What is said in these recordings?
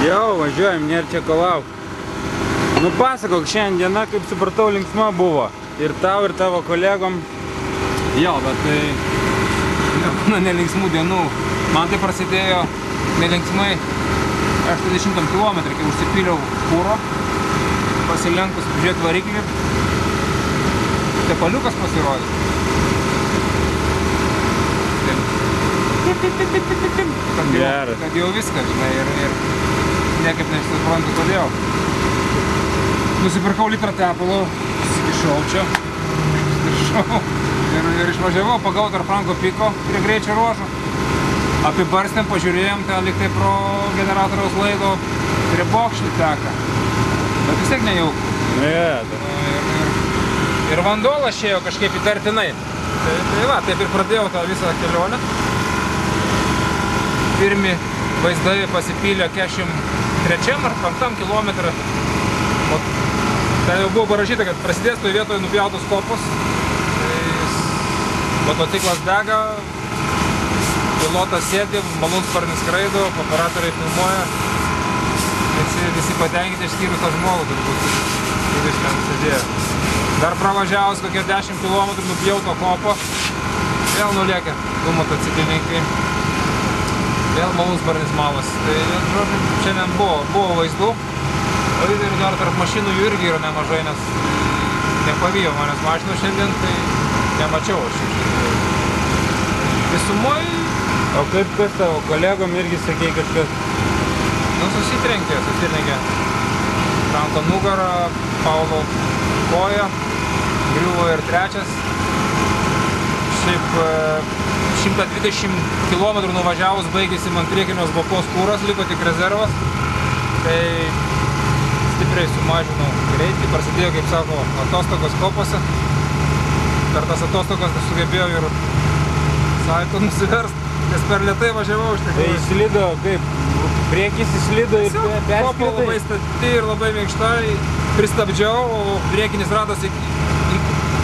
Jau, važiuojam, nėra čia ko lauk. Nu pasakok, šiandien diena, kaip supratau, linksma buvo. Ir tau, ir tavo kolegom. Jo, bet tai nebūna nelinksmų dienų. Man tai prasidėjo nelinksmai 80 km, kai užsipyliau kuro, pasilenkus žiūrėti variklį. Tepaliukas pasirodė. Kad jau viskas, žinai, ir niekaip nesuprantu kodėl. Nusipirkau litrą tepalo, įsikišau čia, ir išvažiavau pagau tarp Franko piko prie greičio ruožo. Apibarstėm, pažiūrėjom, ten lyg tai pro generatoriaus laido prie bokščių teka. Bet vis tiek nejauku. Ir vanduo lašėjo kažkaip įtartinai. Tai va, taip ir pradėjau tą visą kelionę. Pirmi vaizdai pasipylė 43 ar 5 kilometrą. Ten jau buvo parašyta, kad prasidės toje vietoje nupjautos kopos. Motociklas dega, pilotas sėdi, malūnsparnis skraido, operatoriai filmuoja. Visi patenkinti išskyrus tą žmogų, turbūt, kuris ten sėdėjo. Dar pravažiavus kokie 10 km nupjauto kopo, vėl nulėkė 2 motociklininkai. Vėl malūnsparnis malas. Tai, žodžiu, šiandien buvo vaizdų. Ir dar tarp mašinų jų irgi yra nemažai, nes nepavijo manęs mašinų šiandien, tai nemačiau aš iš tikrųjų. Visumoj... O kaip kas tavo kolegom irgi sakei kažkas? Nu, susitrenkė. Franko nugarą, Paulo koja, griuvo ir trečias. Šiaip 120 km nuvažiavus baigėsi man priekinios bakos kūras, liko tik rezervas. Tai stipriai sumažinau greitį, prasidėjo, kaip sako, atostogos kopose. Per tas atostogas sugebėjau ir saiko nusiverst, nes per lėtai važiavau iš tikrųjų. Tai įslydo kaip? Priekis įslydo ir perskritai? Kopa labai stati ir labai minkštai, pristabdžiau, o priekinis ratas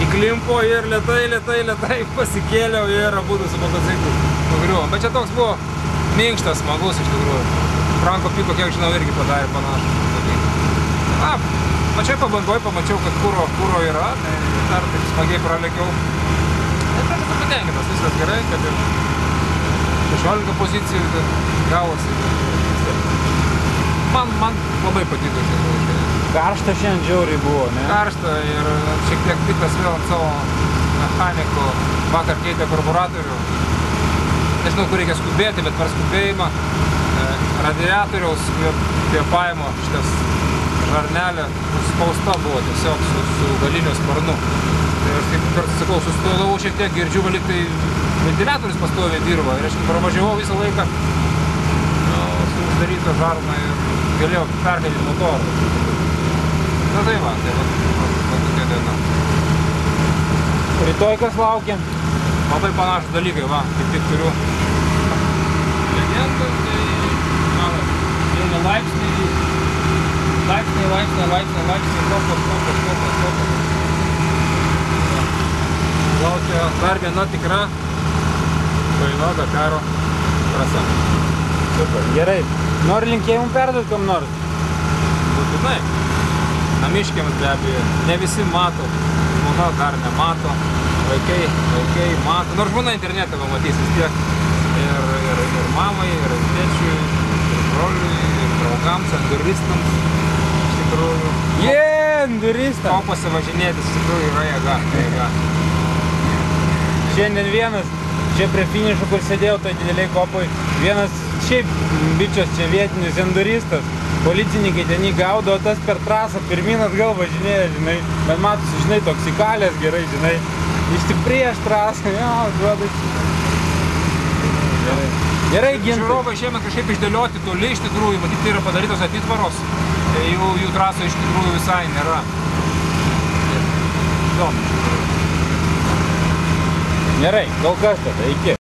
įklimpo ir lėtai pasikėliau ir abudu su motociklu nugriuvom. Bet čia toks buvo minkštas, smagus iš tikrųjų. Franko piko, kiek žinau, irgi padarė panašų. Na, pačioj pabangoj pamačiau, kad kuro yra, tai dar taip smagiai pralėkiau. Ir aš patenkintas, viskas gerai, kad ir 16 pozicijų gavosi. Man labai patiko iš tikrųjų. Karšta šiandien žiauriai buvo, ne? Karšta ir šiek tiek piktas vėl ant savo mechaniko. Vakar keitė karburatorių. Nežinau, kur reikia skubėti, bet per skubėjimą radiatoriaus kvėpavimo šitas žarnelė spausta buvo tiesiog su galiniu sparnu. Tai aš kaip kartais sakau, sustojau šiek tiek, girdžiu, lyg tai ventiliatorius pastoviai dirba. Ir aš pravažiavau visą laiką su uždaryta žarna ir galėjau perkaityti motorą. Na tai va, tokia diena. Rytoj kas laukia? Labai panašus dalykai, va, kaip tik turiu legendų, tai mano laipsniai, kopos. Laukia dar viena tikra baila Dakaro trasa. Super, gerai. Nori linkėjimų perduoti kam nors? Būtinai. Namiškiams be abejo. Ne visi mato. Žmona dar nemato. Vaikai mato. Nors žmona internete pamatys vis tiek. Ir mamai, ir tėčiui, ir broliui, ir draugams, enduristams. Iš tikrųjų. Enduristams! Kopose važinėtis iš tikrųjų yra jėga. Šiandien vienas, čia prie finišo, kur sėdėjau toj dideliai kopoj, vienas šiaip bičias čia vietinis enduristas, policininkai ten jį gaudo, o tas per trasą pirmin atgal važinėja, žinai, bet matosi, žinai, toks įkalęs gerai, žinai, iš tik prieš trasą, jo, duoda. Gerai, gintai. Žiūrovai šiemet kažkaip išdėlioti toli iš tikrųjų, matyt, tai yra padarytos atitvaros, jų traso iš tikrųjų visai nėra. Įdomu. Gerai, kol kas tada, iki.